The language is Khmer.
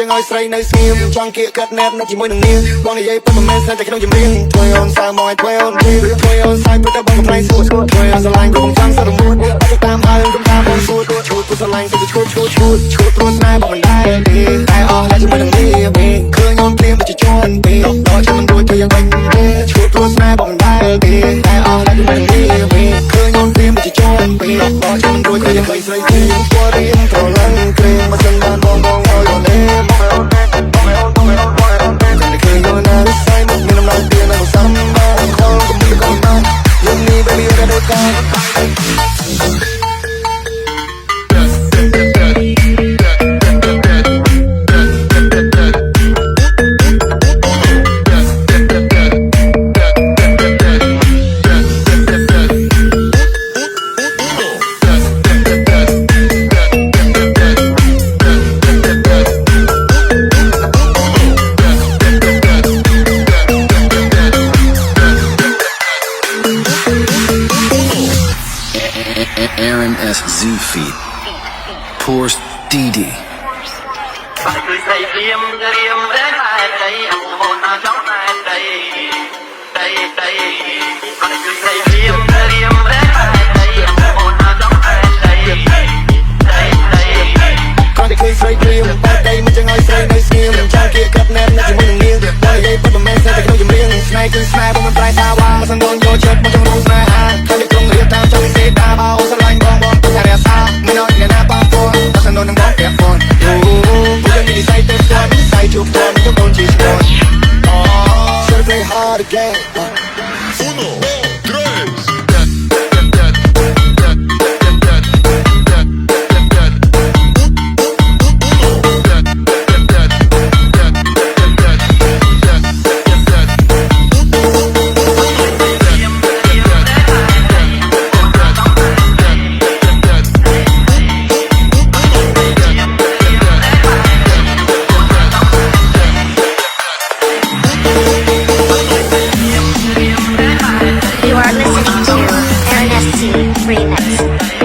ងឲ្យស្រីនៅស្ងៀមចង់គៀកកាត់ណែបនៅជាមួយនឹងនាងបងនិយាយពុំមិនមែនស្នេហ៍តែក្នុងចម្រៀងធ្វើអូនសើមកឲ្យធ្វើអូនទីធ្វើអូនសាយព្រោះតែបងកំ play សួតធ្វើអូនស្រឡាញ់ព្រោះបងចង់សរមួតអត់ទៅតាមហើយកុំតាមបងសួតឈួតព្រោះស្រឡាញ់ទៅឈួតព្រោះស្នេហ៍បងមិនដែរទេតែអស់តែជាមួយនឹងនាងឃើញអូនព្រាមទៅជន់ពេកដល់ចាំមិនរួចទៅយ៉ាងវិញឈួតព្រោះស្នេហ៍បងមិនដែរទេតែអស់តែជាមួយនឹងនាងឃើញអូនព្រាមទៅជន់ពេកដល់ចាំមិនរួចទៅយ៉ាងវិញស្រីទីព្រោះរៀងត្រឡឹងក្រែងមកសិនបានបងឲ្យអូនទេបងឲ្យអូនទេបងឲ្យអូនតែឃើញអូនណាស្អីមកមានដំណើរទៀតនៅសំបានខលកុំពីកុំបានយើងនេះ baby រដូវកាលAaron S. Z Feet Poor DD គាត់តែឃើញស្រីព្រាមបែរដៃមិនចឹងឲ្យស្រីនៅស្ងៀមចង់គៀកកាត់ណែបនៅជាមួយនឹងនាងដល់និយាយពិតមិនមែនស្នេហ៍តែក្នុងចម្រៀងស្នេហ៍គឺស្នេហ៍បងមិនប្រែថាវ៉ាមិនសងយកចិត្តមកចង់រੂស្នេហាឃើញក្រុងរៀបតាមចង់សេតាបោស្រឡាញ់បងទៅតែរក្សាមិនឲ្យអ្នកណាបងពួនតែសងនឹងបងពាក់ព័ន្ធអូយើងមាននិស័យទៅស្គាល់និស័យជួបផ្ទាល់ទៅបងជាស្គាល់អូ Should play hard again Uno tres You are listening to Ernest C. Remix.